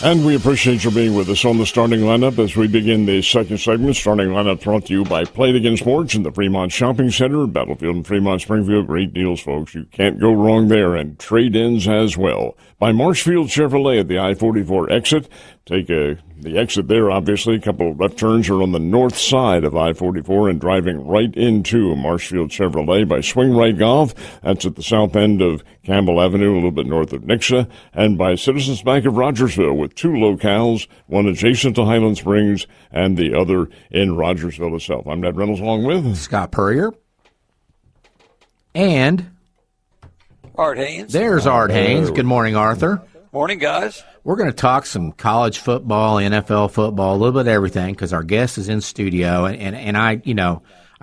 And we appreciate you being with us on the starting lineup as we begin the second segment. Starting lineup brought to you by Play It Again Sports in the Fremont Shopping Center, Battlefield and Fremont, Springfield. Great deals, folks. You can't go wrong there, and trade-ins as well. By Marshfield Chevrolet at the I-44 exit. Take the exit there, obviously. A couple of left turns are on the north side of I-44 and driving right into Marshfield Chevrolet by Swing Right Golf. That's at the south end of Campbell Avenue, a little bit north of Nixa. And by Citizens Bank of Rogersville with two locales, one adjacent to Highland Springs and the other in Rogersville itself. I'm Ned Reynolds along with Scott Puryear. And Art Hains. There's Art Hains. Good morning, Arthur. Morning, guys. We're going to talk some college football, NFL football, a little bit of everything, because our guest is in studio, and I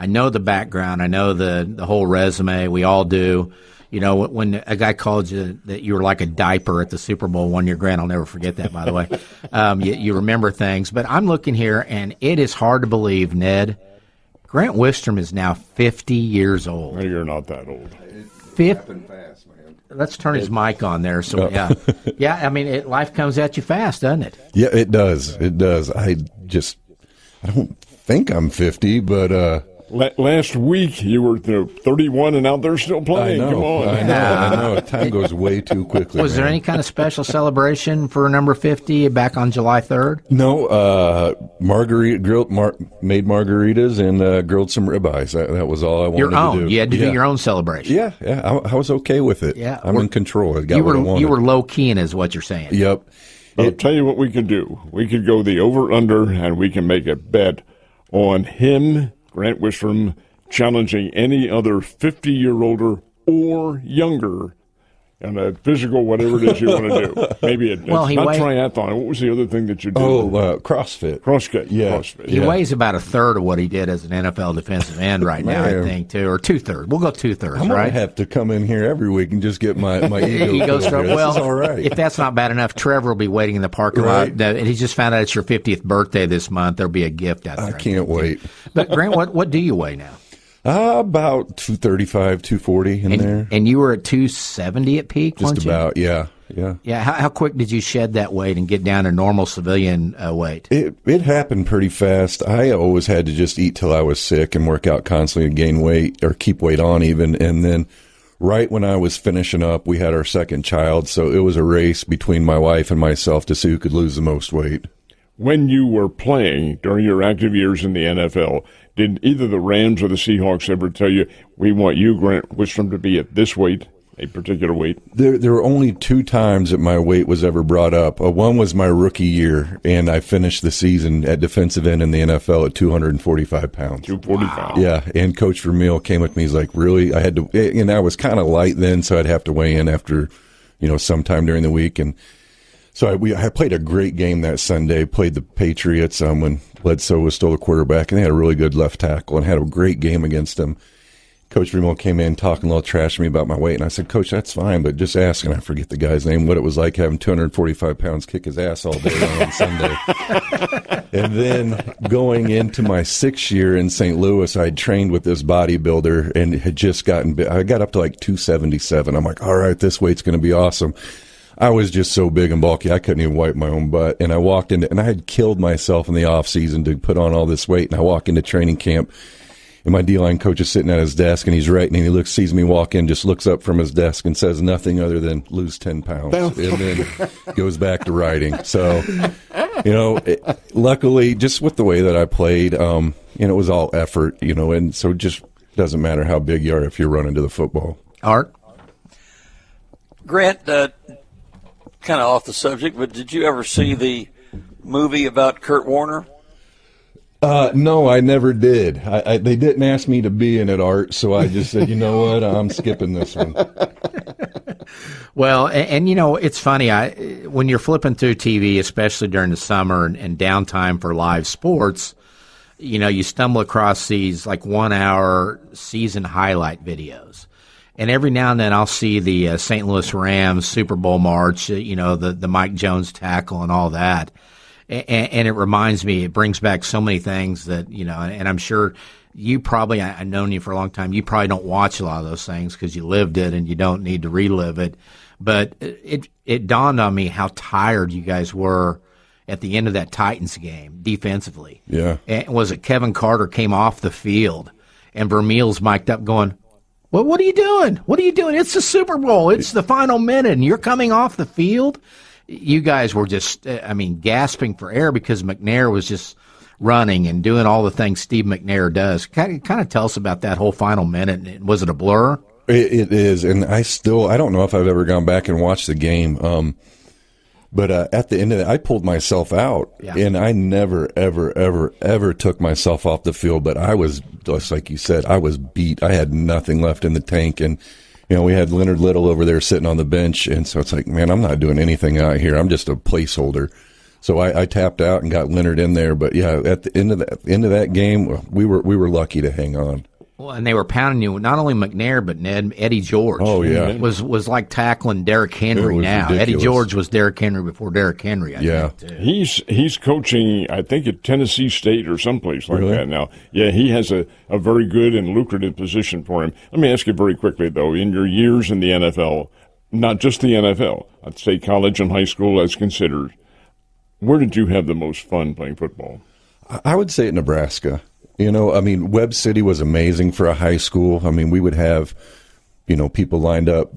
know the background, I know the whole resume. We all do. You know, when a guy called you that you were like a diaper at the Super Bowl one year, Grant, I'll never forget that, by the way. You remember things, but I'm looking here, and it is hard to believe, Ned. Grant Wistrom is now 50 years old. Well, you're not that old. 50. Let's turn his mic on there. So yeah. I mean, life comes at you fast, doesn't it? Yeah, it does. It does. I don't think I'm 50, but last week you were 31 and out there still playing. I know, Come on. I know. Time goes way too quickly. Was there any kind of special celebration for number 50 back on July 3rd? No. Made margaritas and grilled some ribeyes. That was all I wanted to do. You had to do your own celebration. Yeah. I was okay with it. Yeah, I'm in control. I got what I wanted. You were low keying, is what you're saying. Yep. I'll tell you what we could do. We could go the over-under, and we can make a bet on him, Grant Wistrom, challenging any other 50-year-older or younger in a physical, whatever it is you want to do. Maybe it's not triathlon. What was the other thing that you did? CrossFit. CrossFit. Yeah. CrossFit. He weighs about a third of what he did as an NFL defensive end right now, I think, too, or two-thirds. We'll go two-thirds, I'm right? going to have to come in here every week and just get my ego stroke. This Well, is all right. If that's not bad enough, Trevor will be waiting in the parking lot. He just found out it's your 50th birthday this month. There'll be a gift out there. I can't wait. But, Grant, what do you weigh now? About 235, 240 in there. And you were at 270 at peak, Just weren't you? about, yeah. Yeah, how quick did you shed that weight and get down to normal civilian weight? It happened pretty fast. I always had to just eat till I was sick and work out constantly and gain weight or keep weight on even. And then right when I was finishing up, we had our second child. So it was a race between my wife and myself to see who could lose the most weight. When you were playing during your active years in the NFL, did either the Rams or the Seahawks ever tell you, we want you, Grant Wistrom, to be at this weight, a particular weight? There were only two times that my weight was ever brought up. One was my rookie year, and I finished the season at defensive end in the NFL at 245 pounds. 245. Wow. Yeah, and Coach Vermeil came with me. He's like, really? I had to, and I was kind of light then, so I'd have to weigh in after, sometime during the week. And so I played a great game that Sunday, played the Patriots when Bledsoe was still the quarterback, and they had a really good left tackle and had a great game against them. Coach Vermeil came in talking a little trash to me about my weight, and I said, Coach, that's fine, but just ask, and I forget the guy's name, what it was like having 245 pounds kick his ass all day long on Sunday. And then going into my 6th year in St. Louis, I'd trained with this bodybuilder and had just I got up to like 277. I'm like, all right, this weight's going to be awesome. I was just so big and bulky, I couldn't even wipe my own butt. And I walked into, and I had killed myself in the off season to put on all this weight. And I walk into training camp, and my D-line coach is sitting at his desk, and he's writing, and he sees me walk in, just looks up from his desk and says nothing other than lose 10 pounds, and then goes back to writing. So, luckily, just with the way that I played, it was all effort, and so it just doesn't matter how big you are if you're running to the football. Art? Grant, kind of off the subject, but did you ever see the movie about Kurt Warner? No, I never did. They didn't ask me to be in it, Art, so I just said, you know what, I'm skipping this one. Well, and it's funny, when you're flipping through TV, especially during the summer and downtime for live sports, you stumble across these like 1-hour season highlight videos. And every now and then I'll see the St. Louis Rams Super Bowl march, the Mike Jones tackle and all that. And it reminds me, it brings back so many things that, and I'm sure you probably, I've known you for a long time, you probably don't watch a lot of those things because you lived it and you don't need to relive it. But it dawned on me how tired you guys were at the end of that Titans game defensively. Yeah. And was it Kevin Carter came off the field and Vermeil's mic'd up going, well, what are you doing? What are you doing? It's the Super Bowl. It's the final minute, and you're coming off the field? You guys were just, gasping for air because McNair was just running and doing all the things Steve McNair does. Kind of tell us about that whole final minute. Was it a blur? It is, and I don't know if I've ever gone back and watched the game. But at the end of it, I pulled myself out, and I never, ever, ever, ever took myself off the field. But I was, just like you said, I was beat. I had nothing left in the tank, and we had Leonard Little over there sitting on the bench, and so it's like, man, I'm not doing anything out here. I'm just a placeholder. So I tapped out and got Leonard in there. But yeah, at the end of that game, we were lucky to hang on. Well, and they were pounding you, not only McNair, but Eddie George. Oh, yeah. Was like tackling Derrick Henry now. Ridiculous. Eddie George was Derrick Henry before Derrick Henry, I think, too. He's coaching, I think, at Tennessee State or someplace like Really? that now. Yeah, he has a very good and lucrative position for him. Let me ask you very quickly, though, in your years in the NFL, not just the NFL, I'd say college and high school as considered, where did you have the most fun playing football? I would say at Nebraska. Webb City was amazing for a high school. We would have, people lined up,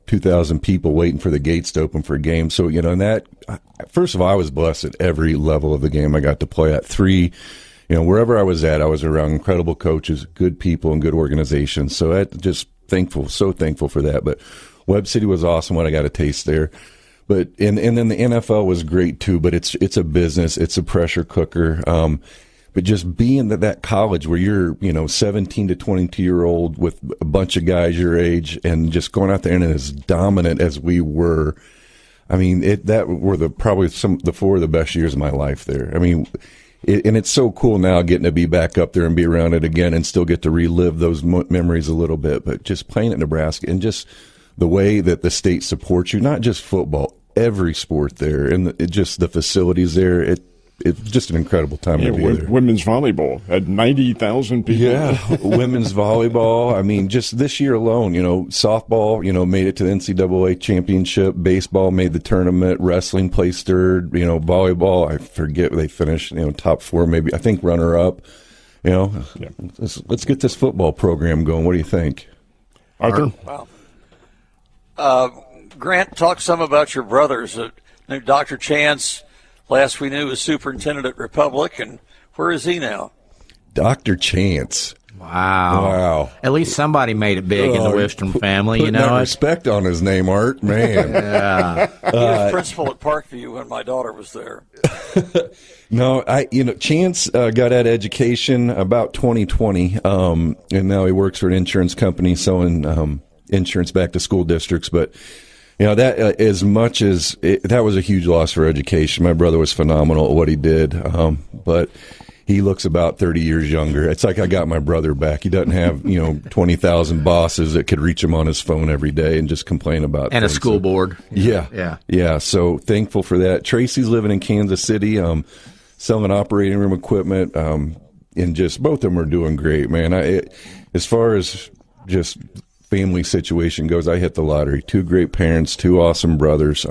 2,000 people waiting for the gates to open for a game. So, and that, first of all, I was blessed at every level of the game I got to play at. 3, wherever I was at, I was around incredible coaches, good people, and good organizations. So I just so thankful for that. But Webb City was awesome when I got a taste there. But, and then the NFL was great too, but it's a business, it's a pressure cooker. But just being at that college where you're, 17 to 22-year-old with a bunch of guys your age and just going out there and as dominant as we were, that were probably the 4 of the best years of my life there. And it's so cool now getting to be back up there and be around it again and still get to relive those memories a little bit. But just playing at Nebraska and just the way that the state supports you, not just football, every sport there, and just the facilities there, it's just an incredible time to be there. Women's volleyball had 90,000 people. Yeah, women's volleyball. Just this year alone, softball, made it to the NCAA championship. Baseball made the tournament. Wrestling placed third. Volleyball, I forget, they finished, top 4, maybe. I think runner up. Let's get this football program going. What do you think? Arthur? Wow. Grant, talk some about your brothers. Dr. Chance, last we knew, was superintendent at Republic, and where is he now? Dr. Chance. Wow. At least somebody made it big in the Wistrom family, Putting that respect on his name, Art, man. Yeah. He was principal at Parkview when my daughter was there. No, Chance got out of education about 2020, and now he works for an insurance company selling insurance back to school districts. But that as much as that was a huge loss for education. My brother was phenomenal at what he did, but he looks about 30 years younger. It's like I got my brother back. He doesn't have 20,000 bosses that could reach him on his phone every day and just complain about and things. a school board. Yeah. So thankful for that. Tracy's living in Kansas City, selling operating room equipment, and just both of them are doing great, man. As far as just family situation goes, I hit the lottery. 2 great parents, 2 awesome brothers.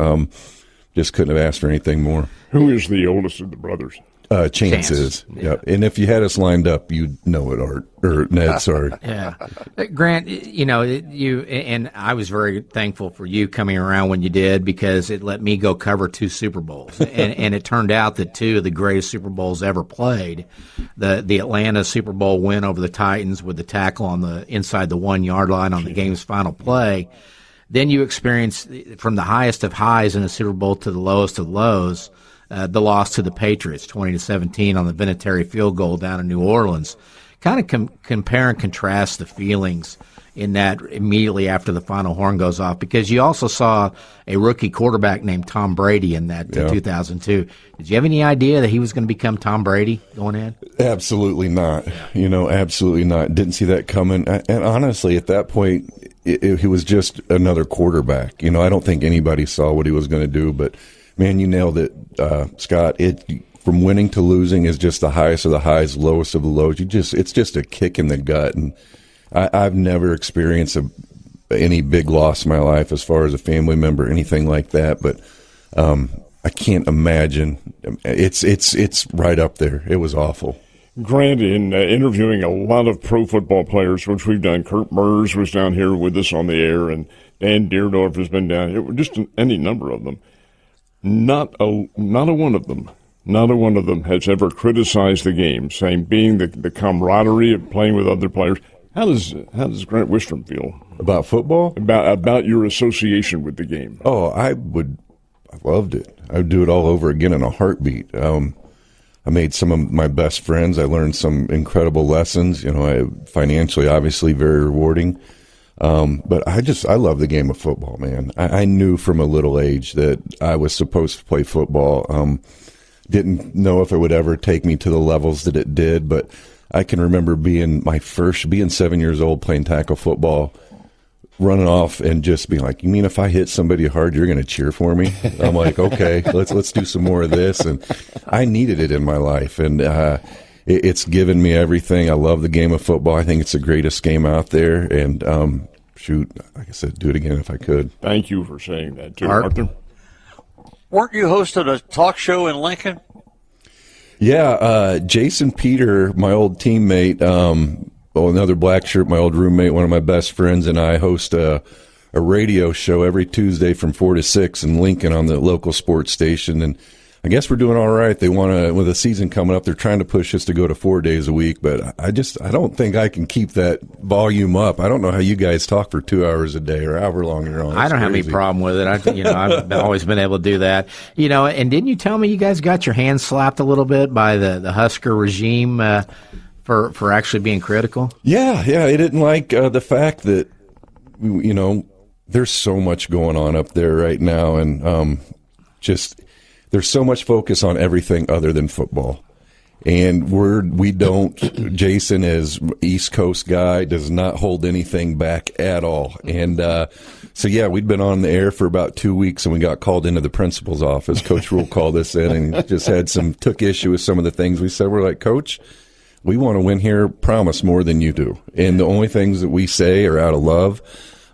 Just couldn't have asked for anything more. Who is the oldest of the brothers? Chance is. Yeah. And if you had us lined up, you'd know it, Art. Or Ned, sorry. Yeah. Grant, you and I was very thankful for you coming around when you did, because it let me go cover 2 Super Bowls. and it turned out that 2 of the greatest Super Bowls ever played, the Atlanta Super Bowl win over the Titans with the tackle on the inside the 1-yard line on the game's final play. Then you experience from the highest of highs in a Super Bowl to the lowest of lows, the loss to the Patriots, 20-17 on the Vinatieri field goal down in New Orleans. Kind of compare and contrast the feelings in that immediately after the final horn goes off, because you also saw a rookie quarterback named Tom Brady in that 2002. Did you have any idea that he was going to become Tom Brady going in? Absolutely not. Absolutely not. Didn't see that coming. And honestly, at that point, he was just another quarterback. I don't think anybody saw what he was going to do, but man, you nailed it, Scott. From winning to losing is just the highest of the highs, lowest of the lows. It's just a kick in the gut. And I've never experienced any big loss in my life as far as a family member, anything like that. But I can't imagine. It's right up there. It was awful. Grant, in interviewing a lot of pro football players, which we've done, Kurt Murs was down here with us on the air, and Dan Deerdorf has been down here, just any number of them. Not a one of them has ever criticized the game, saying being the camaraderie of playing with other players. How does Grant Wistrom feel About football? about your association with the game? Oh, I loved it. I would do it all over again in a heartbeat. I made some of my best friends. I learned some incredible lessons. Financially, obviously, very rewarding. But I love the game of football, man. I knew from a little age that I was supposed to play football. Didn't know if it would ever take me to the levels that it did, but I can remember being 7 years old playing tackle football, running off and just being like, "You mean if I hit somebody hard, you're going to cheer for me?" I'm like, "Okay, let's do some more of this." And I needed it in my life, and it's given me everything. I love the game of football. I think it's the greatest game out there. And like I said, do it again if I could. Thank you for saying that too, Art? Arthur. Weren't you hosting a talk show in Lincoln? Yeah, Jason Peter, my old teammate, another black shirt, my old roommate, one of my best friends, and I host a radio show every Tuesday from 4 to 6 in Lincoln on the local sports station. And I guess we're doing all right. They want to, with the season coming up, they're trying to push us to go to 4 days a week, but I don't think I can keep that volume up. I don't know how you guys talk for 2 hours a day or however long you're on. I don't have any problem with it. I've always been able to do that. And didn't you tell me you guys got your hands slapped a little bit by the Husker regime for actually being critical? Yeah. They didn't like the fact that, there's so much going on up there right now, and there's so much focus on everything other than football. And we don't, Jason, as East Coast guy, does not hold anything back at all. And we'd been on the air for about 2 weeks, and we got called into the principal's office. Coach Rhule called us in and just took issue with some of the things we said. We're like, "Coach, we want to win here, promise, more than you do. And the only things that we say are out of love."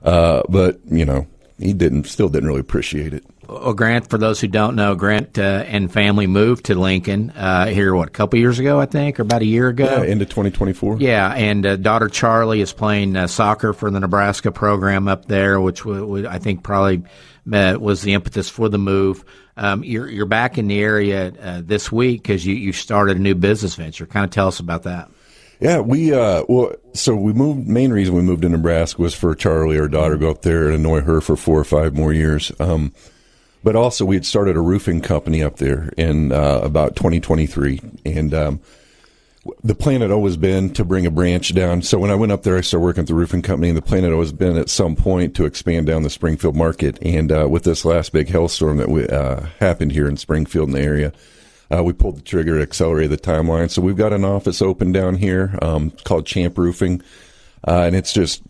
But he still didn't really appreciate it. Well, Grant, for those who don't know, Grant and family moved to Lincoln here, a couple years ago, I think, or about a year ago? Yeah, into 2024. Yeah, and daughter Charlie is playing soccer for the Nebraska program up there, which I think probably was the impetus for the move. You're back in the area this week because you started a new business venture. Kind of tell us about that. Yeah, we moved. Main reason we moved to Nebraska was for Charlie, our daughter, go up there and annoy her for 4 or 5 more years. But also, we had started a roofing company up there in about 2023, and the plan had always been to bring a branch down. So when I went up there, I started working at the roofing company, and the plan had always been at some point to expand down the Springfield market. And with this last big hailstorm that happened here in Springfield and the area, we pulled the trigger to accelerate the timeline. So we've got an office open down here called Champ Roofing, and it's just,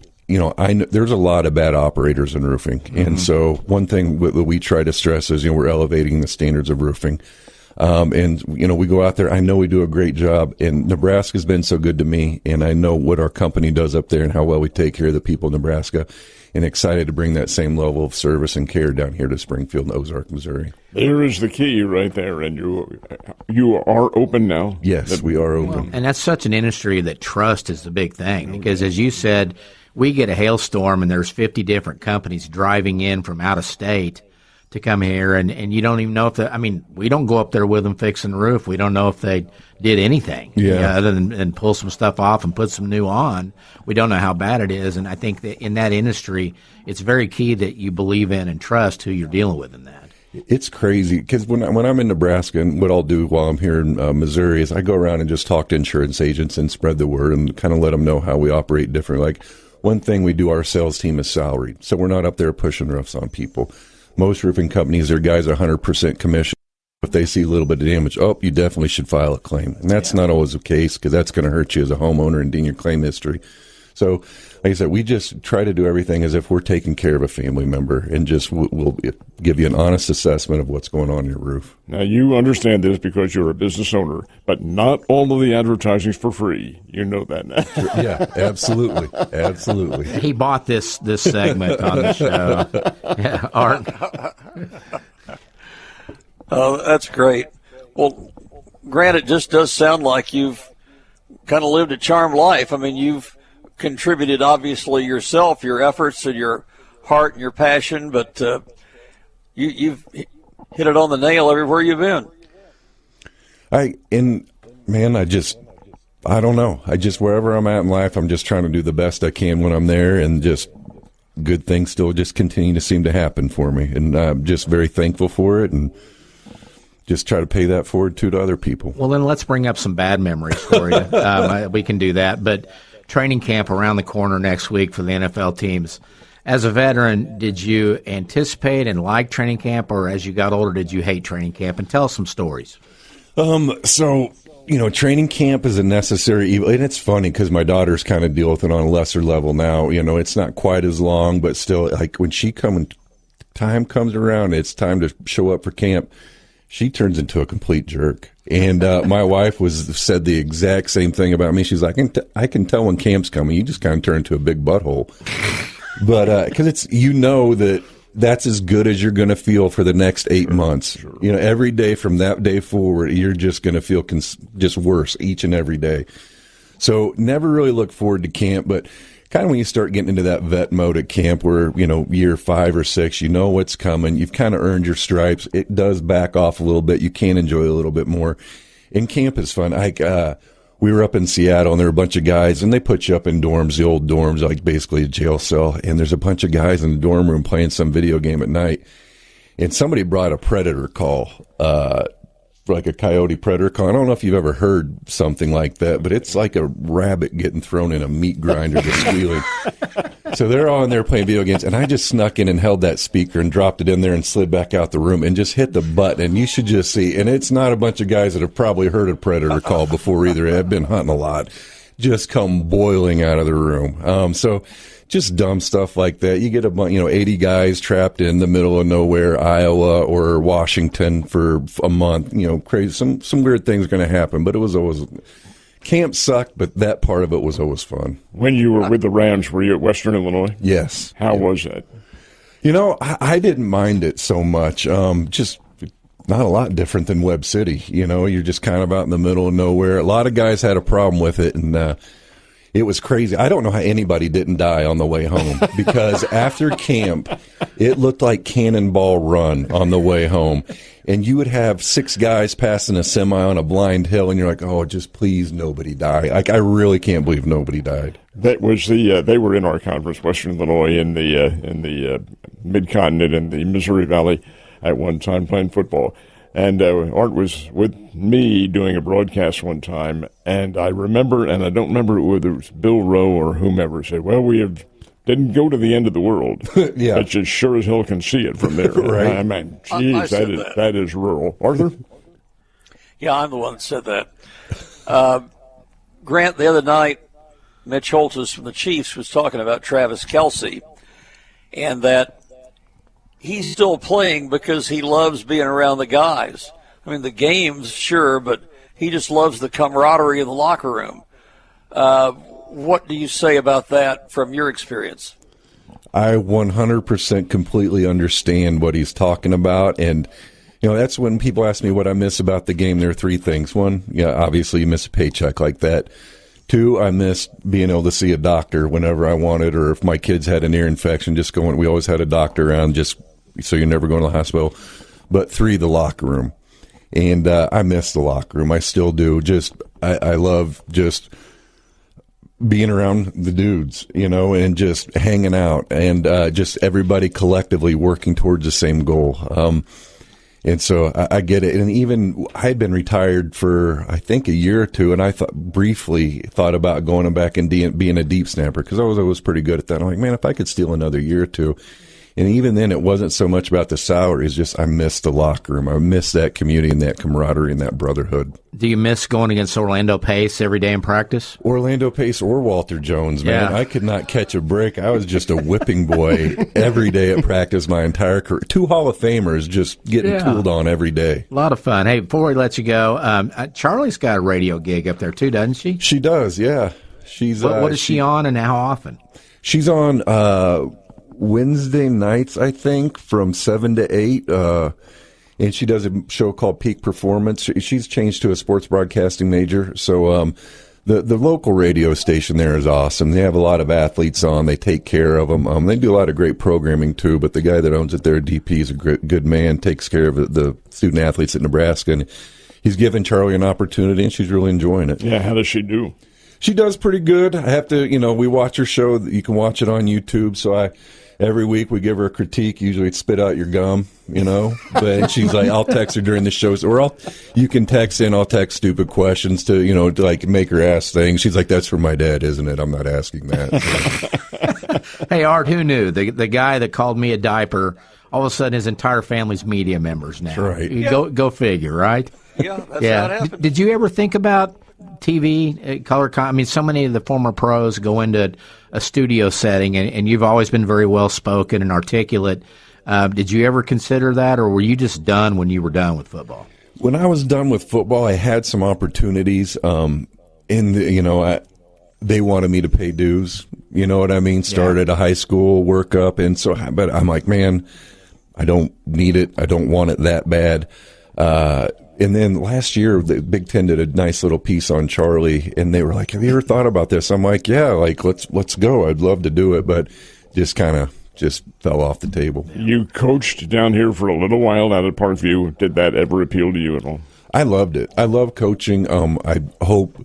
I know there's a lot of bad operators in roofing. Mm-hmm. And so one thing that we try to stress is, we're elevating the standards of roofing. And we go out there. I know we do a great job, and Nebraska's been so good to me, and I know what our company does up there and how well we take care of the people of Nebraska, and excited to bring that same level of service and care down here to Springfield and Ozark, Missouri. There is the key right there, and you are open now. Yes, we are open. Well, and that's such an industry that trust is the big thing, because as you said, we get a hailstorm and there's 50 different companies driving in from out of state to come here, and you don't even know if we don't go up there with them fixing the roof. We don't know if they did anything other than pull some stuff off and put some new on. We don't know how bad it is, and I think that in that industry, it's very key that you believe in and trust who you're dealing with in that. It's crazy, because when I'm in Nebraska, and what I'll do while I'm here in Missouri is I go around and just talk to insurance agents and spread the word and kind of let them know how we operate different. Like, one thing we do, our sales team is salaried, so we're not up there pushing roofs on people. Most roofing companies, their guys are 100% commission. If they see a little bit of damage, you definitely should file a claim. And that's not always the case, because that's going to hurt you as a homeowner and ding your claim history. So, like I said, we just try to do everything as if we're taking care of a family member, and just we'll give you an honest assessment of what's going on your roof. Now, you understand this because you're a business owner, but not all of the advertising's for free. You know that now. Yeah, absolutely. Absolutely. He bought this segment on the show. Yeah, Art. Oh, that's great. Well, Grant, it just does sound like you've kind of lived a charmed life. I mean, you've contributed, obviously, yourself, your efforts and your heart and your passion, but you've hit it on the nail everywhere you've been. I don't know. Wherever I'm at in life, I'm just trying to do the best I can when I'm there, and just good things still just continue to seem to happen for me. And I'm just very thankful for it, and just try to pay that forward to other people. Well, then let's bring up some bad memories for you. We can do that. But training camp around the corner next week for the NFL teams. As a veteran, did you anticipate and like training camp, or as you got older, did you hate training camp? And tell us some stories. So, training camp is a necessary evil. And it's funny because my daughters kind of deal with it on a lesser level now. It's not quite as long, but still, like when time comes around, it's time to show up for camp, she turns into a complete jerk. And my wife said the exact same thing about me. She's like, I can tell when camp's coming. You just kind of turn into a big butthole. But because that's as good as you're going to feel for the next 8 months. Sure. Every day from that day forward, you're just going to feel just worse each and every day. So never really look forward to camp, but kind of when you start getting into that vet mode at camp where, year 5 or 6, what's coming. You've kind of earned your stripes. It does back off a little bit. You can enjoy a little bit more. And camp is fun. We were up in Seattle, and there were a bunch of guys, and they put you up in dorms, the old dorms, like basically a jail cell. And there's a bunch of guys in the dorm room playing some video game at night. And somebody brought a predator call, like a coyote predator call. I don't know if you've ever heard something like that, but it's like a rabbit getting thrown in a meat grinder just squealing. So they're all in there playing video games, and I just snuck in and held that speaker and dropped it in there and slid back out the room and just hit the button. And you should just see, and it's not a bunch of guys that have probably heard a predator call before either. I've been hunting a lot. Just come boiling out of the room. So just dumb stuff like that. You get 80 guys trapped in the middle of nowhere, Iowa or Washington for a month. Crazy. Some weird things are going to happen, but it was always camp sucked, but that part of it was always fun. When you were with the Rams, were you at Western Illinois? Yes. How was that? I didn't mind it so much. Just not a lot different than Webb City. You're just kind of out in the middle of nowhere. A lot of guys had a problem with it, and it was crazy. I don't know how anybody didn't die on the way home, because after camp, it looked like Cannonball Run on the way home. And you would have 6 guys passing a semi on a blind hill, and you're like, oh, just please nobody die. I really can't believe nobody died. That was they were in our conference, Western Illinois, in the Mid-Continent and the Missouri Valley at one time playing football. And Art was with me doing a broadcast one time, and I remember, and I don't remember whether it was Bill Rowe or whomever, said, well, didn't go to the end of the world. Yeah. But you sure as hell can see it from there. Right. I mean, geez, that is rural. Arthur? Yeah, I'm the one that said that. Grant, the other night, Mitch Holtis from the Chiefs was talking about Travis Kelce, and that he's still playing because he loves being around the guys. I mean, the games, sure, but he just loves the camaraderie in the locker room. What do you say about that from your experience? I 100% completely understand what he's talking about. And, that's when people ask me what I miss about the game. There are 3 things. 1, obviously you miss a paycheck like that. 2, I missed being able to see a doctor whenever I wanted, or if my kids had an ear infection, we always had a doctor around just so you're never going to the hospital. But 3, the locker room. And I miss the locker room. I still do. I love just being around the dudes, and just hanging out, and just everybody collectively working towards the same goal. And so I get it. And even I had been retired for, I think, a year or 2, and I briefly thought about going back and being a deep snapper, because I was always pretty good at that. I'm like, man, if I could steal another year or 2. And even then, it wasn't so much about the salary. It's just I missed the locker room. I missed that community and that camaraderie and that brotherhood. Do you miss going against Orlando Pace every day in practice? Orlando Pace or Walter Jones, man. Yeah. I could not catch a break. I was just a whipping boy every day at practice my entire career. 2 Hall of Famers just getting tooled on every day. A lot of fun. Hey, before we let you go, Charlie's got a radio gig up there too, doesn't she? She does, yeah. She's What is she on and how often? She's on Wednesday nights, I think, from 7 to 8. And she does a show called Peak Performance. She's changed to a sports broadcasting major. So the local radio station there is awesome. They have a lot of athletes on. They take care of them. They do a lot of great programming, too. But the guy that owns it there, DP, is a good man, takes care of the student athletes at Nebraska. And he's given Charlie an opportunity, and she's really enjoying it. Yeah, how does she do? She does pretty good. I have to, we watch her show. You can watch it on YouTube. So every week we give her a critique. Usually it's spit out your gum, But she's like, I'll text her during the shows. Or you can text in. I'll text stupid questions to like make her ask things. She's like, that's for my dad, isn't it? I'm not asking that. So. Hey, Art, who knew? The guy that called me a diaper, all of a sudden his entire family's media members now. Right. Go figure, right? Yeah, that's how it happened. Did you ever think about TV, color? I mean, so many of the former pros go into a studio setting, and you've always been very well spoken and articulate. Did you ever consider that, or were you just done when you were done with football? When I was done with football, I had some opportunities. They wanted me to pay dues. You know what I mean? Start at a high school, work up, and so. But I'm like, man, I don't need it. I don't want it that bad. And then last year, the Big Ten did a nice little piece on Charlie, and they were like, have you ever thought about this? I'm like, yeah, like, let's go. I'd love to do it, but just kind of fell off the table. You coached down here for a little while out at Parkview. Did that ever appeal to you at all? I loved it. I love coaching. I hope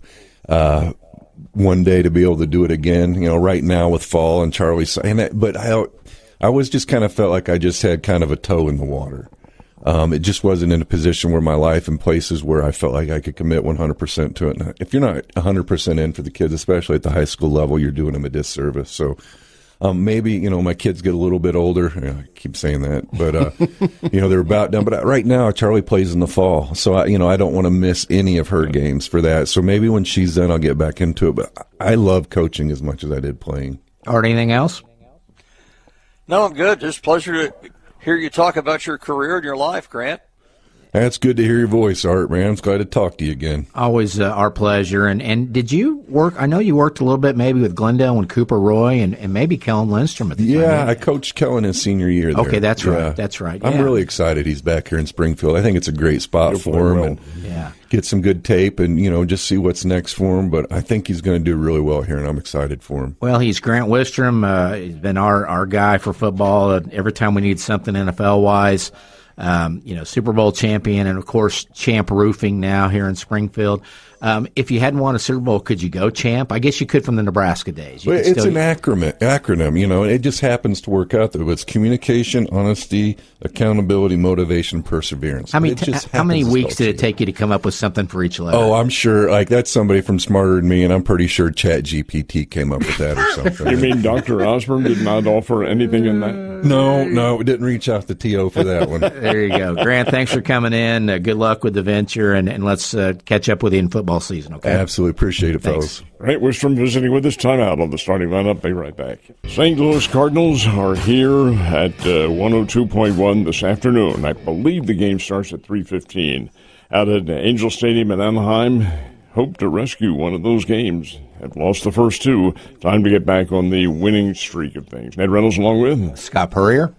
one day to be able to do it again, right now with fall and Charlie. But I was just kind of felt like I just had kind of a toe in the water. It just wasn't in a position where my life in places where I felt like I could commit 100% to it. And if you're not 100% in for the kids, especially at the high school level, you're doing them a disservice. So maybe, my kids get a little bit older. I keep saying that. But, they're about done. But right now, Charlie plays in the fall. So, I don't want to miss any of her games for that. So maybe when she's done, I'll get back into it. But I love coaching as much as I did playing. Art, anything else? No, I'm good. Just a pleasure to hear you talk about your career and your life, Grant. That's good to hear your voice, Art, man. I'm glad to talk to you again. Always our pleasure. And did you work? I know you worked a little bit maybe with Glendale and Cooper Roy and maybe Kellen Lindstrom at the time. Yeah, I coached Kellen his senior year there. Okay, that's right. That's right. I'm really excited he's back here in Springfield. I think it's a great spot for him. And get some good tape and, just see what's next for him. But I think he's going to do really well here, and I'm excited for him. Well, he's Grant Wistrom. He's been our guy for football. Every time we need something NFL-wise. Super Bowl champion, and of course, Champ Roofing now here in Springfield. If you hadn't won a Super Bowl, could you go Champ? I guess you could from the Nebraska days. Well, it's an acronym, it just happens to work out though. It's communication, honesty, accountability, motivation, perseverance. How many weeks did it take you to come up with something for each letter? Oh, I'm sure. Like that's somebody from smarter than me, and I'm pretty sure ChatGPT came up with that or something. You mean Dr. Osborne did not offer anything in that? No, we didn't reach out to T.O. for that one. There you go. Grant, thanks for coming in. Good luck with the venture, and let's catch up with you in football season, okay? Absolutely. Appreciate it, fellas. Grant Wistrom visiting with us. Timeout on the starting lineup. Be right back. St. Louis Cardinals are here at 102.1 this afternoon. I believe the game starts at 3:15 out at Angel Stadium in Anaheim. Hope to rescue one of those games. Have lost the first two. Time to get back on the winning streak of things. Ned Reynolds along with Scott Puryear.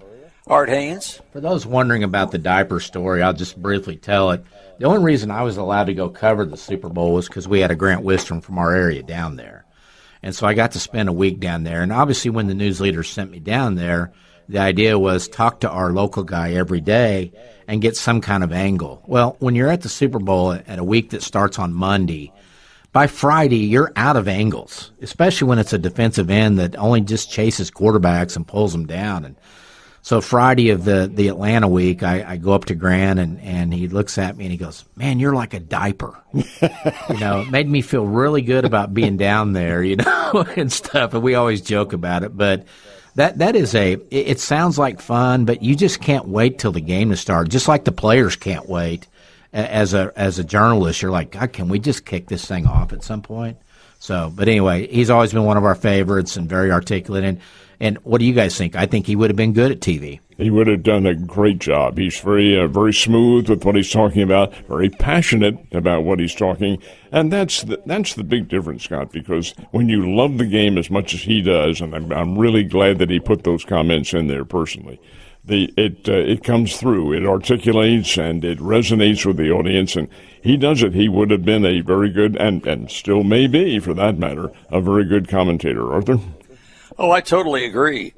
Art Hains. For those wondering about the diaper story, I'll just briefly tell it. The only reason I was allowed to go cover the Super Bowl was because we had a Grant Wistrom from our area down there. And so I got to spend a week down there. And obviously when the news leaders sent me down there, the idea was talk to our local guy every day and get some kind of angle. Well, when you're at the Super Bowl at a week that starts on Monday, by Friday, you're out of angles, especially when it's a defensive end that only just chases quarterbacks and pulls them down. And so Friday of the Atlanta week, I go up to Grant, and he looks at me and he goes, "Man, you're like a diaper." It made me feel really good about being down there, and stuff. And we always joke about it. But That is it sounds like fun, but you just can't wait till the game to start. Just like the players can't wait. As a journalist, you're like, God, can we just kick this thing off at some point? So, but anyway, he's always been one of our favorites and very articulate. And what do you guys think? I think he would have been good at TV. He would have done a great job. He's very smooth with what he's talking about, very passionate about what he's talking, and that's the big difference, Scott. Because when you love the game as much as he does, and I'm really glad that he put those comments in there personally. It comes through, it articulates, and it resonates with the audience, and he does it. He would have been a very good, and still may be, for that matter, a very good commentator. Arthur? Oh, I totally agree.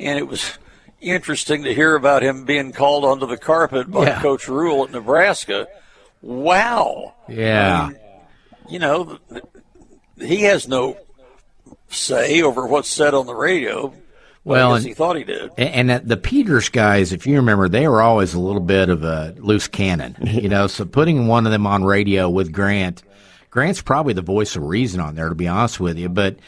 And it was interesting to hear about him being called onto the carpet by Coach Rhule at Nebraska. Wow. Yeah. I mean, he has no say over what's said on the radio. Well, he thought he did. And the Peters guys, if you remember, they were always a little bit of a loose cannon, so putting one of them on radio with Grant's probably the voice of reason on there, to be honest with you. But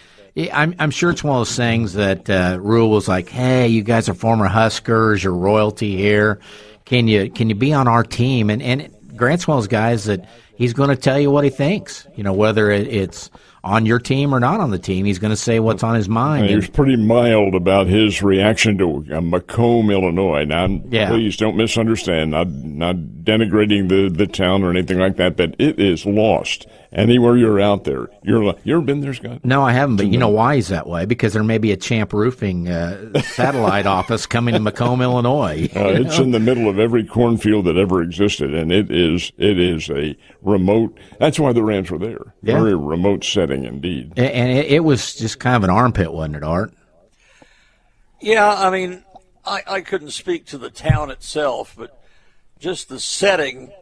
I'm sure it's one of those things that Rhule was like, hey, you guys are former Huskers, you're royalty here. Can you be on our team? And Grant's one of those guys that he's going to tell you what he thinks, whether it's on your team or not on the team. He's going to say what's on his mind. He was pretty mild about his reaction to Macomb, Illinois. Now, please don't misunderstand. Not denigrating the town or anything like that, but it is lost. Anywhere you're out there, you ever been there, Scott? No, I haven't, but you know why he's that way? Because there may be a Champ Roofing satellite office coming to Macomb, Illinois. It's in the middle of every cornfield that ever existed, and it is a remote. That's why the Rams were there. Yeah. Very remote setting indeed. And it was just kind of an armpit, wasn't it, Art? Yeah, I mean, I couldn't speak to the town itself, but just the setting.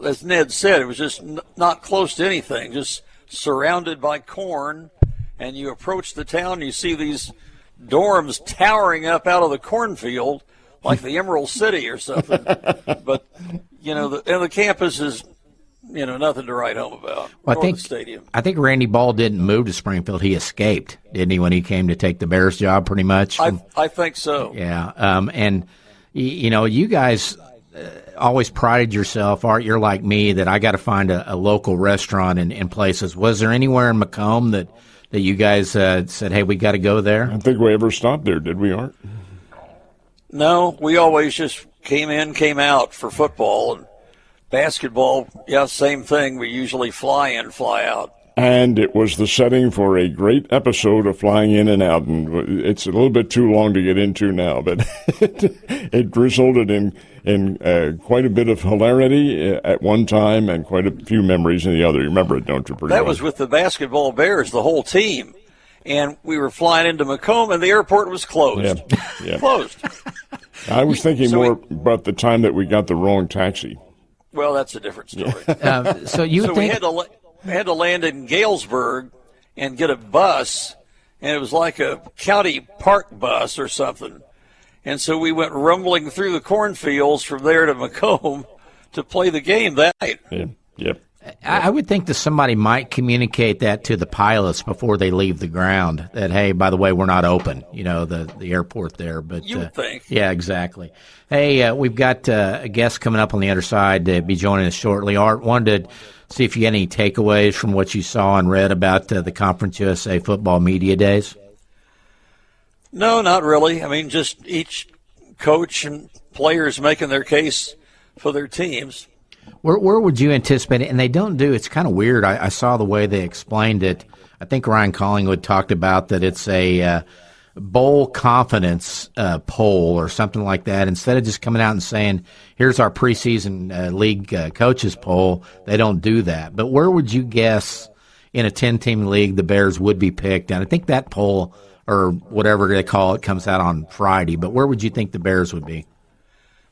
As Ned said, it was just not close to anything, just surrounded by corn, and you approach the town, you see these dorms towering up out of the cornfield like the Emerald City or something. But, the campus is, nothing to write home about. Well, I think Randy Ball didn't move to Springfield. He escaped, didn't he, when he came to take the Bears job pretty much? I think so. Yeah, and, you guys always prided yourself, Art, you're like me, that I got to find a local restaurant in places. Was there anywhere in Macomb that you guys said, hey, we got to go there? I don't think we ever stopped there, did we, Art? No, we always just came in, came out for football. And basketball, same thing. We usually fly in, fly out. And it was the setting for a great episode of Flying In and Out. And it's a little bit too long to get into now, but it resulted in quite a bit of hilarity at one time and quite a few memories in the other. You remember it, don't you? That was with the basketball Bears, the whole team. And we were flying into Macomb, and the airport was closed. Yeah. Closed. I was thinking more about the time that we got the wrong taxi. Well, that's a different story. We had to land in Galesburg and get a bus, and it was like a county park bus or something. And so we went rumbling through the cornfields from there to Macomb to play the game that night. Yeah. Yep. I would think that somebody might communicate that to the pilots before they leave the ground, that, hey, by the way, we're not open, the airport there. But you would think. Yeah, exactly. Hey, we've got a guest coming up on the other side to be joining us shortly. Art, wanted to see if you had any takeaways from what you saw and read about the Conference USA football media days. No, not really. I mean, just each coach and players making their case for their teams. Where would you anticipate it? And they don't do, it's kind of weird. I saw the way they explained it. I think Ryan Collingwood talked about that it's a bowl confidence poll or something like that. Instead of just coming out and saying, here's our preseason league coaches poll, they don't do that. But where would you guess in a 10-team league the Bears would be picked? And I think that poll, or whatever they call it, comes out on Friday. But where would you think the Bears would be?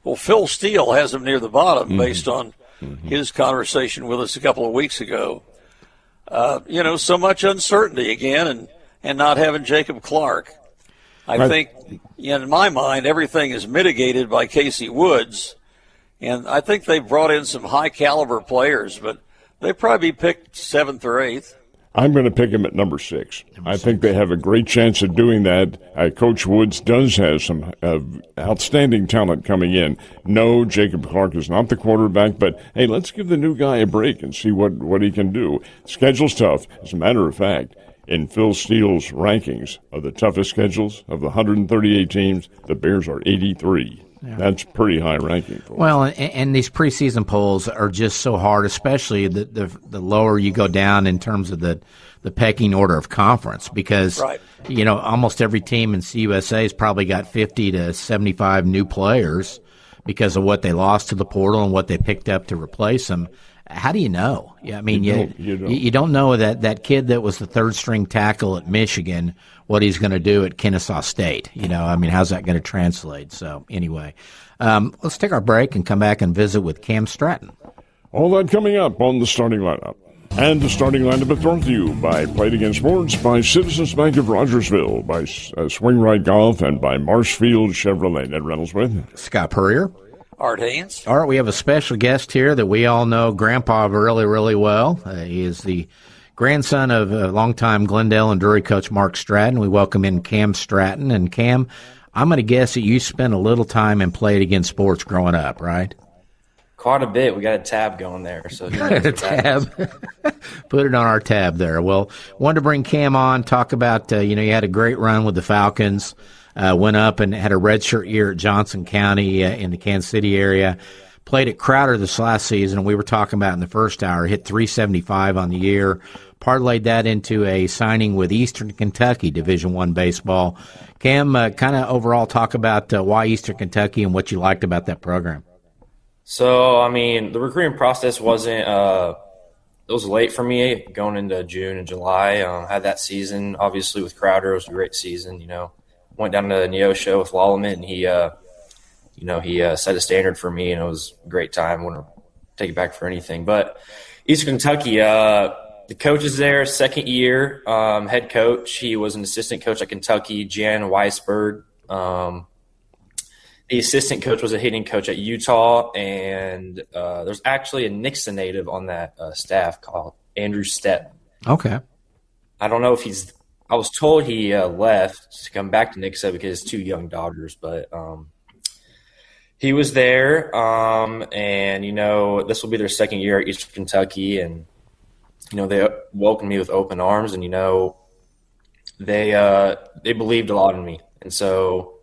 Well, Phil Steele has them near the bottom based on his conversation with us a couple of weeks ago. So much uncertainty again and not having Jacob Clark. I think, in my mind, everything is mitigated by Casey Woods. And I think they've brought in some high-caliber players, but they'd probably be picked 7th or 8th. I'm going to pick him at number 6. I think they have a great chance of doing that. Coach Woods does have some outstanding talent coming in. No, Jacob Clark is not the quarterback, but hey, let's give the new guy a break and see what he can do. Schedule's tough. As a matter of fact, in Phil Steele's rankings of the toughest schedules of the 138 teams, the Bears are 83. Yeah. That's pretty high ranking. Well, and these preseason polls are just so hard, especially the lower you go down in terms of the pecking order of conference, because right. Almost every team in CUSA has probably got 50 to 75 new players because of what they lost to the portal and what they picked up to replace them. How do you know? Yeah, I mean, you don't know that kid that was the third string tackle at Michigan, what he's going to do at Kennesaw State. How's that going to translate? So anyway, let's take our break and come back and visit with Cam Stratton. All that coming up on the starting lineup. And the starting lineup is brought to you by Play It Again Sports, by Citizens Bank of Rogersville, by Swing Right Golf, and by Marshfield Chevrolet. Ned Reynolds with Scott Puryear. Art Hains. All right, we have a special guest here that we all know Grandpa really, really well. He is the grandson of a longtime Glendale and Drury coach Mark Stratton. We welcome in Cam Stratton. And Cam, I'm going to guess that you spent a little time and played against sports growing up, right? Quite a bit. We got a tab going there. So a tab. Put it on our tab there. Well, wanted to bring Cam on, talk about, you had a great run with the Falcons. Went up and had a redshirt year at Johnson County in the Kansas City area. Played at Crowder this last season, and we were talking about in the first hour, hit 375 on the year. Parlayed that into a signing with Eastern Kentucky Division I baseball. Cam, kind of overall talk about why Eastern Kentucky and what you liked about that program. So, the recruiting process wasn't it was late for me going into June and July. Had that season, obviously, with Crowder. It was a great season, Went down to Neosho with Lallemand, and he set a standard for me, and it was a great time. I wouldn't take it back for anything. But Eastern Kentucky, the coach is there, second year, head coach. He was an assistant coach at Kentucky, Jan Weisberg. The assistant coach was a hitting coach at Utah, and there's actually a Nixon native on that staff called Andrew Stepp. Okay. I don't know if I was told he left to come back to Nixa because his 2 young daughters, but he was there, and, this will be their second year at Eastern Kentucky, and, they welcomed me with open arms, and, they believed a lot in me. And so,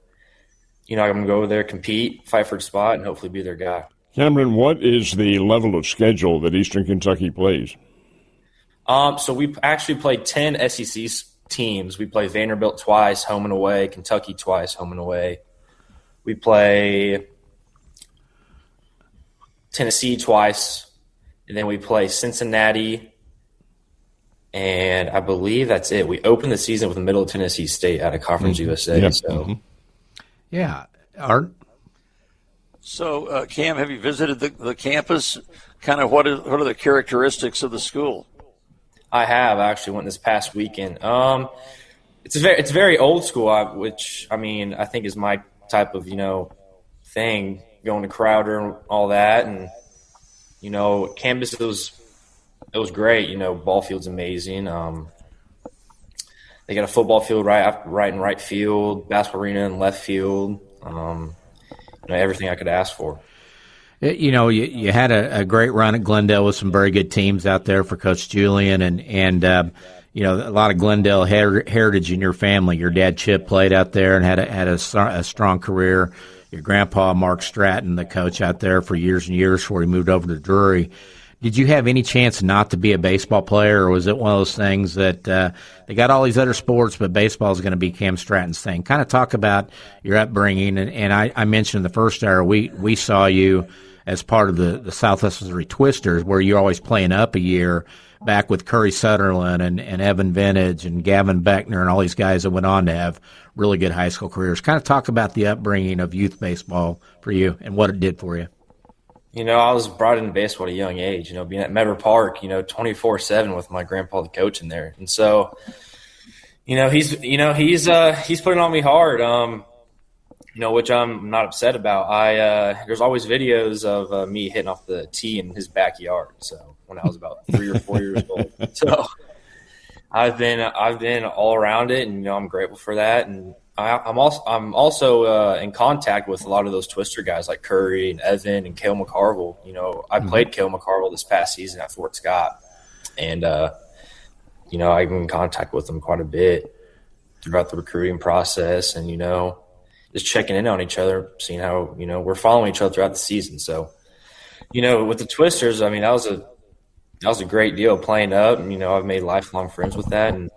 I'm going to go over there, compete, fight for a spot, and hopefully be their guy. Cameron, what is the level of schedule that Eastern Kentucky plays? So we actually played 10 SEC teams. We play Vanderbilt twice, home and away, Kentucky twice, home and away. We play Tennessee twice, and then we play Cincinnati, and I believe that's it. We opened the season with the Middle Tennessee State out of Conference USA. Yep. So, yeah. Art? So, Cam, have you visited the campus? Kind of what are the characteristics of the school? I have. I actually went this past weekend. It's very old school, which I think is my type of thing. Going to Crowder and all that, and campus it was great. Ball field's amazing. They got a football field right in right field, basketball arena in left field. Everything I could ask for. You had a great run at Glendale with some very good teams out there for Coach Julian, and a lot of Glendale heritage in your family. Your dad Chip played out there and had a strong career. Your grandpa Mark Stratton, the coach out there for years and years before he moved over to Drury. Did you have any chance not to be a baseball player, or was it one of those things that they got all these other sports, but baseball is going to be Cam Stratton's thing? Kind of talk about your upbringing, and I mentioned in the first hour we saw you as part of the Southwest Missouri Twisters, where you're always playing up a year back with Curry Sutherland and Evan Vintage and Gavin Beckner and all these guys that went on to have really good high school careers. Kind of talk about the upbringing of youth baseball for you and what it did for you. I was brought into baseball at a young age, being at Meadow Park, 24/7 with my grandpa, the coach in there. And so, he's putting on me hard. Which I'm not upset about. There's always videos of me hitting off the tee in his backyard. So when I was about 3 or 4 years old. So, I've been all around it, and I'm grateful for that. And I'm also in contact with a lot of those Twister guys like Curry and Evan and Cale McCarville. I played Cale McCarville this past season at Fort Scott, and I'm in contact with them quite a bit throughout the recruiting process, and just checking in on each other, seeing how we're following each other throughout the season. So, with the Twisters, I mean that was a great deal playing up, and I've made lifelong friends with that, and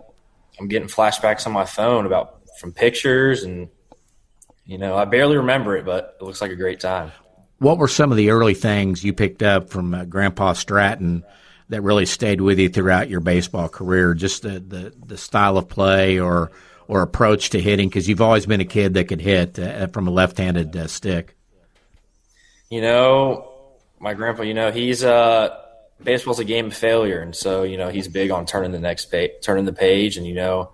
I'm getting flashbacks on my phone from pictures, and I barely remember it, but it looks like a great time. What were some of the early things you picked up from Grandpa Stratton that really stayed with you throughout your baseball career? Just the style of play or approach to hitting, because you've always been a kid that could hit from a left-handed stick. My grandpa, he's baseball's a game of failure, and so he's big on turning the page, and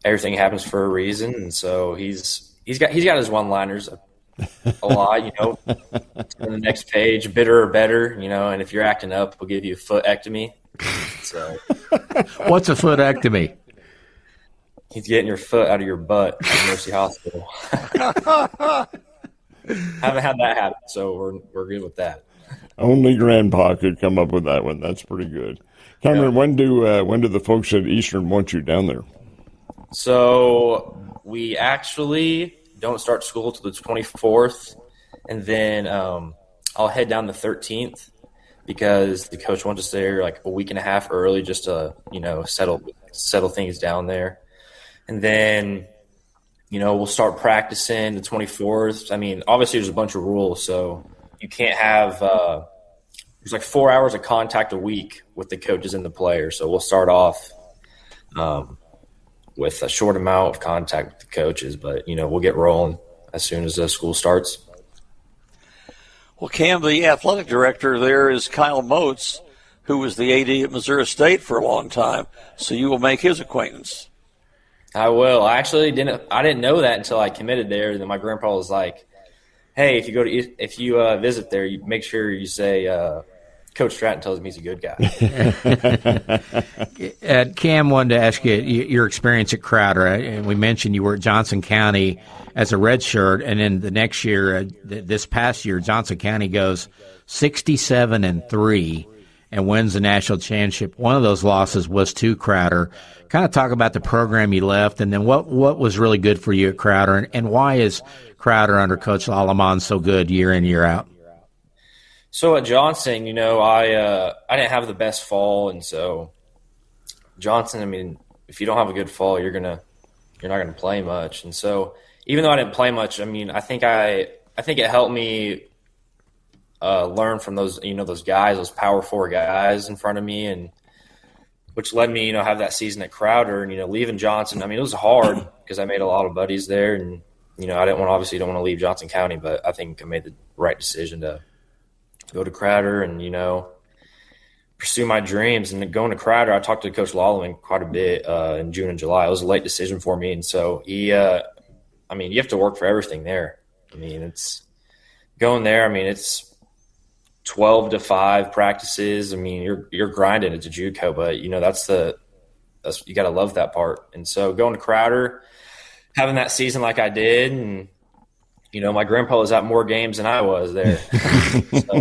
everything happens for a reason, and so he's got his one-liners a lot, turn the next page, bitter or better, and if you're acting up, we'll give you a footectomy. So, what's a footectomy? He's getting your foot out of your butt at Mercy Hospital. Haven't had that happen, so we're good with that. Only Grandpa could come up with that one. That's pretty good. Cameron, when do the folks at Eastern want you down there? So we actually don't start school till the 24th, and then I'll head down the 13th because the coach wants us there like a week and a half early just to settle things down there. And then, we'll start practicing the 24th. I mean, obviously there's a bunch of rules, so you can't have there's like 4 hours of contact a week with the coaches and the players. So we'll start off with a short amount of contact with the coaches, but, we'll get rolling as soon as the school starts. Well, Cam, the athletic director there is Kyle Moats, who was the AD at Missouri State for a long time, so you will make his acquaintance. I will. I didn't know that until I committed there. Then my grandpa was like, "Hey, if you visit there, you make sure you say Coach Stratton tells me he's a good guy." Cam, wanted to ask you your experience at Crowder. And we mentioned you were at Johnson County as a redshirt, and then the next year, this past year, Johnson County goes 67-3 and wins the national championship. One of those losses was to Crowder. Kind of talk about the program you left, and then what was really good for you at Crowder, and why is Crowder under Coach Lalaman so good year in, year out? So at Johnson, I didn't have the best fall, and so Johnson, I mean, if you don't have a good fall, you're not gonna play much. And so even though I didn't play much, I mean, I think it helped me learn from those those guys, those power four guys in front of me, and which led me have that season at Crowder. And leaving Johnson, I mean, it was hard because I made a lot of buddies there, and I don't want to leave Johnson County, but I think I made the right decision to go to Crowder and pursue my dreams. And going to Crowder, I talked to Coach Lalaman quite a bit in June and July. It was a late decision for me, and so he, I mean, you have to work for everything there. I mean, it's going there. I mean, it's 12 to 5 practices. I mean, you're grinding. It's a JUCO, but that's you got to love that part. And so going to Crowder, having that season like I did, and my grandpa was at more games than I was there. So,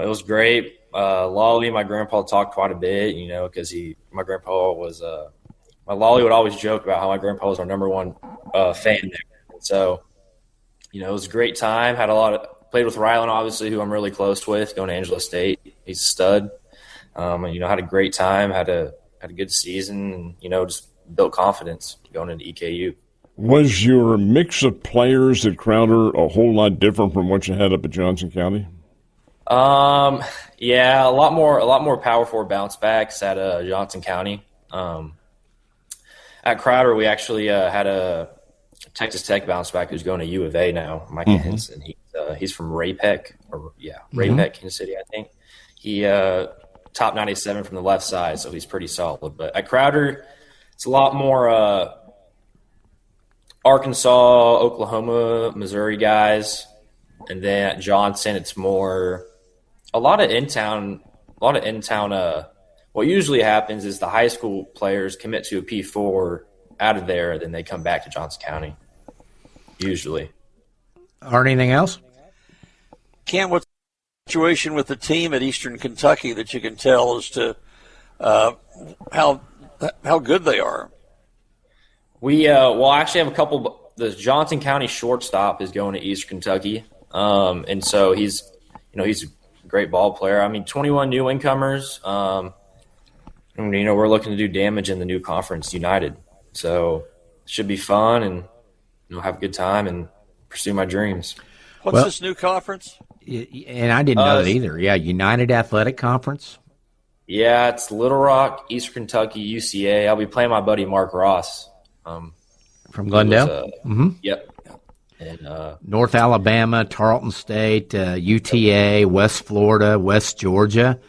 it was great. Lolly, my grandpa talked quite a bit, because my grandpa was my Lolly would always joke about how my grandpa was our number one fan there. So, it was a great time. Played with Rylan, obviously, who I'm really close with, going to Angelo State. He's a stud. And, had a great time, had a good season, and, just built confidence going into EKU. Was your mix of players at Crowder a whole lot different from what you had up at Johnson County? Yeah, a lot more power forward bounce backs at Johnson County. At Crowder, we actually had a Texas Tech bounce back who's going to U of A now, Mike Henson. He's from Ray-Peck, Kansas City, I think. He top 97 from the left side, so he's pretty solid. But at Crowder, it's a lot more Arkansas, Oklahoma, Missouri guys, and then at Johnson, it's more a lot of in-town what usually happens is the high school players commit to a P4 out of there, then they come back to Johnson County, usually. Art, anything else? Ken, what's the situation with the team at Eastern Kentucky that you can tell as to how good they are? We actually have a couple. The Johnson County shortstop is going to Eastern Kentucky, and so he's a great ball player. I mean, 21 new incomers. And, we're looking to do damage in the new conference, United. So it should be fun, and have a good time and pursue my dreams. What's this new conference? And I didn't know that either. Yeah, United Athletic Conference. Yeah, it's Little Rock, Eastern Kentucky, UCA. I'll be playing my buddy Mark Ross. From Glendale? Yep. And North Alabama, Tarleton State, UTA, West Florida, West Georgia.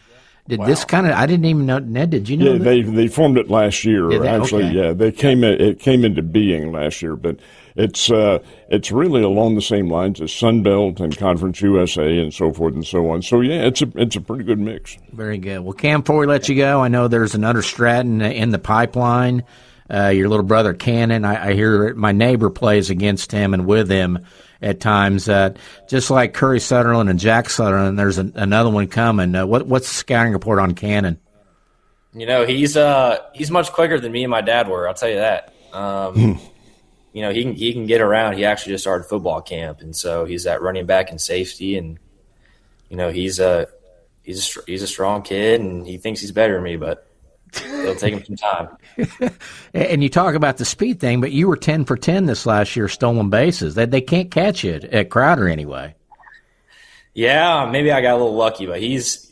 This kind of, I didn't even know, Ned, did you know? Yeah, they formed it last year. Did they? Actually, Okay. yeah, it came into being last year, but it's really along the same lines as Sun Belt and Conference USA and so forth and so on. So yeah, it's a pretty good mix. Very good. Well, Cam, before we let you go, I know there's another Stratton in the pipeline. Your little brother Cannon, I hear my neighbor plays against him and with him at times. Just like Curry Sutherland and Jack Sutherland, there's another one coming. What's the scouting report on Cannon? He's much quicker than me and my dad were. I'll tell you that. He can get around. He actually just started football camp, and so he's at running back and safety, and he's a strong kid, and he thinks he's better than me, but it'll take him some time. And you talk about the speed thing, but you were 10 for 10 this last year stolen bases. They can't catch you at Crowder anyway. Yeah, maybe I got a little lucky, but he's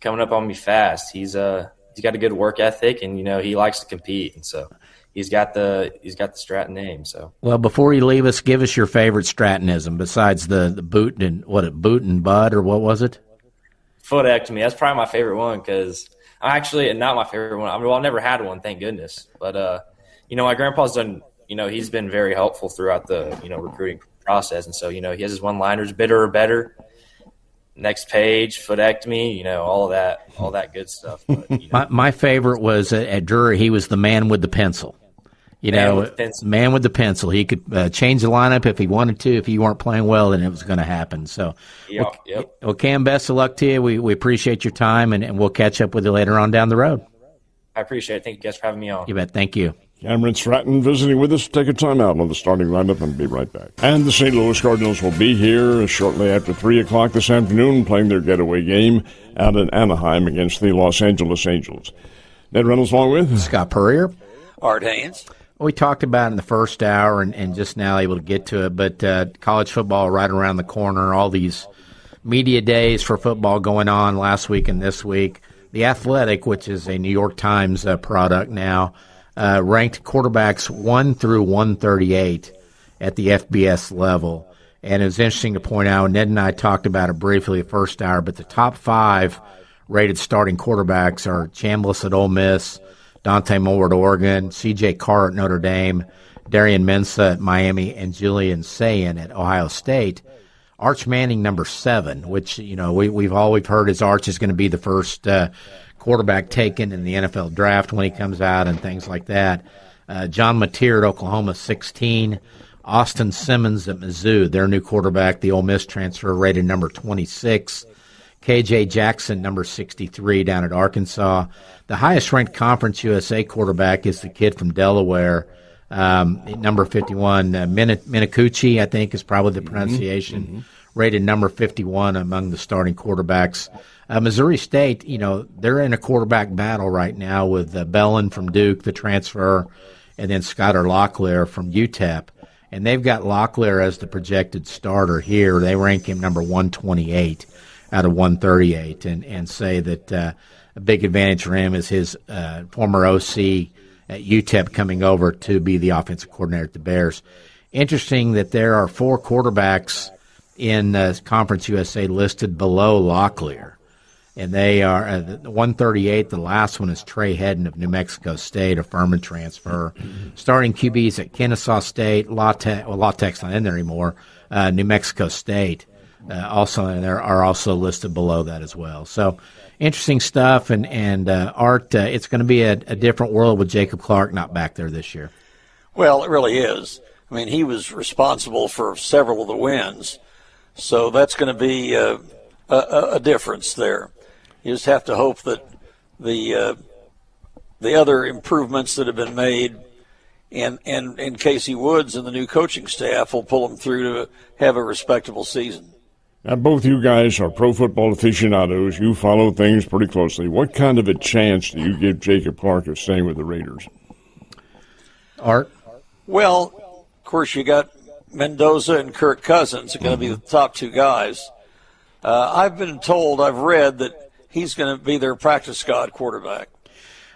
coming up on me fast. He's got a good work ethic, and he likes to compete, and so he's got the Stratton name. So before you leave us, give us your favorite Strattonism besides the boot and boot and bud, or what was it? Footectomy. That's probably my favorite one because actually not my favorite one. I've never had one, thank goodness. But my grandpa's done. He's been very helpful throughout the recruiting process, and so he has his one-liners: bitter or better. Next page, footectomy. All of that good stuff. But, my favorite was at Drury. He was the man with the pencil. Man with the pencil. He could change the lineup if he wanted to. If you weren't playing well, then it was going to happen. So, yep. Well, Cam, best of luck to you. We appreciate your time, and we'll catch up with you later on down the road. I appreciate it. Thank you guys for having me on. You bet. Thank you. Cameron Stratton visiting with us. Take a time out on the starting lineup and be right back. And the St. Louis Cardinals will be here shortly after 3 o'clock this afternoon playing their getaway game out in Anaheim against the Los Angeles Angels. Ned Reynolds along with Scott Puryear. Art Hains. We talked about it in the first hour and just now able to get to it, but college football right around the corner, all these media days for football going on last week and this week. The Athletic, which is a New York Times product now, ranked quarterbacks 1 through 138 at the FBS level. And it was interesting to point out, Ned and I talked about it briefly the first hour, but the top 5 rated starting quarterbacks are Chambliss at Ole Miss, Dante Moore at Oregon, C.J. Carr at Notre Dame, Darian Mensah at Miami, and Julian Sayin at Ohio State. Arch Manning, number 7, which we've heard is Arch is going to be the first quarterback taken in the NFL draft when he comes out and things like that. John Mateer at Oklahoma, 16. Austin Simmons at Mizzou, their new quarterback, the Ole Miss transfer, rated number 26. K.J. Jackson, number 63, down at Arkansas. The highest-ranked Conference USA quarterback is the kid from Delaware, number 51. Minicucci, I think, is probably the pronunciation, rated number 51 among the starting quarterbacks. Missouri State, they're in a quarterback battle right now with Bellin from Duke, the transfer, and then Skyler Locklear from UTEP. And they've got Locklear as the projected starter here. They rank him number 128 out of 138 and say that a big advantage for him is his former OC at UTEP coming over to be the offensive coordinator at the Bears. Interesting that there are 4 quarterbacks in Conference USA listed below Locklear. And they are 138. The last one is Trey Hedden of New Mexico State, a Furman transfer. Starting QBs at Kennesaw State, La Tech's not in there anymore, New Mexico State. also in there are also listed below that as well. So interesting stuff. And Art, it's going to be a different world with Jacob Clark not back there this year. Well, it really is. I mean, he was responsible for several of the wins, so that's going to be a difference there. You just have to hope that the other improvements that have been made and Casey Woods and the new coaching staff will pull them through to have a respectable season. Now, both you guys are pro football aficionados. You follow things pretty closely. What kind of a chance do you give Jacob Clark of staying with the Raiders? Art? Well, of course, you got Mendoza and Kirk Cousins are going to be the top two guys. I've been told, I've read that he's going to be their practice squad quarterback.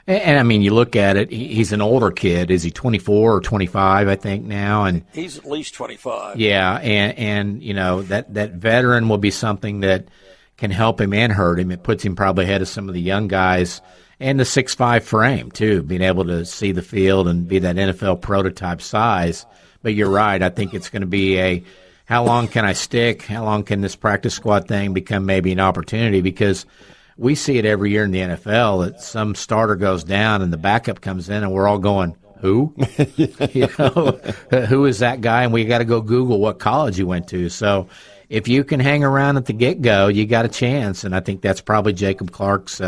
And I mean, you look at it, he's an older kid. Is he 24 or 25, I think, now? And he's at least 25. Yeah, and you know, that veteran will be something that can help him and hurt him. It puts him probably ahead of some of the young guys. And the 6'5" frame, too, being able to see the field and be that NFL prototype size. But you're right, I think it's going to be how long can I stick? How long can this practice squad thing become maybe an opportunity? Because we see it every year in the NFL that some starter goes down and the backup comes in and we're all going, who? You know, who is that guy? And we got to go Google what college he went to. So if you can hang around at the get-go, you got a chance. And I think that's probably Jacob Clark's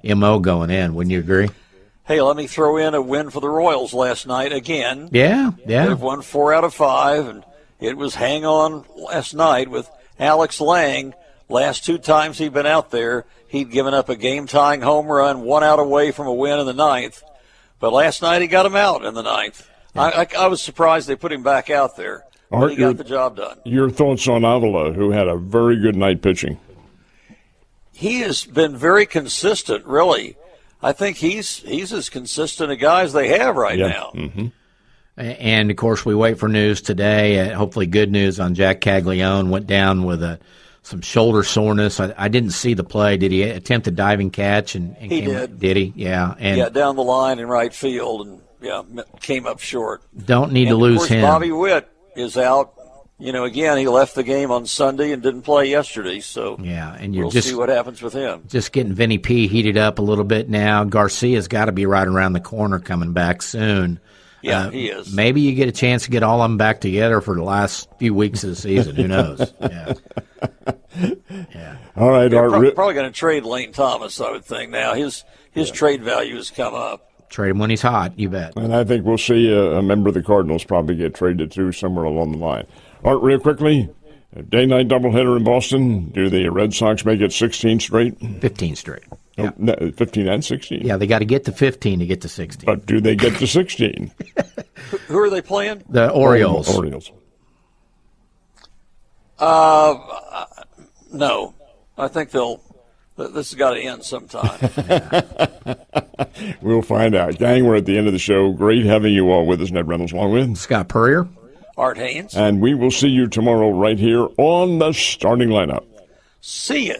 MO going in. Wouldn't you agree? Hey, let me throw in a win for the Royals last night again. Yeah. They've won 4 out of 5, and it was hang on last night with Alex Lang. Last 2 times he'd been out there, he'd given up a game-tying home run, 1 out away from a win in the 9th. But last night he got him out in the 9th. Yeah. I was surprised they put him back out there. Art, he got the job done. Your thoughts on Avila, who had a very good night pitching? He has been very consistent, really. I think he's as consistent a guy as they have right now. Mm-hmm. And, of course, we wait for news today, hopefully good news on Jack Caglione. Went down with some shoulder soreness. I didn't see the play. Did he attempt a diving catch? And he did. Did he? Yeah. And down the line in right field and, came up short. Don't need to lose him. Bobby Witt is out. You know, again, he left the game on Sunday and didn't play yesterday. So yeah, and we'll see what happens with him. Just getting Vinny P heated up a little bit now. Garcia's got to be right around the corner coming back soon. Yeah, he is. Maybe you get a chance to get all of them back together for the last few weeks of the season. Who knows? Yeah. Yeah. All right. Probably going to trade Lane Thomas, I would think. Now his trade value has come up. Trade him when he's hot, you bet. And I think we'll see a member of the Cardinals probably get traded too somewhere along the line. Art, real quickly, day-night doubleheader in Boston. Do the Red Sox make it 16 straight? 15 straight. Yeah. Oh, no, 15 and 16? Yeah, they got to get to 15 to get to 16. But do they get to 16? Who are they playing? The Orioles. Orioles. No. I think this has got to end sometime. We'll find out. Gang, we're at the end of the show. Great having you all with us. Ned Reynolds along with Scott Puryear. Art Hains. And we will see you tomorrow right here on the starting lineup. See ya.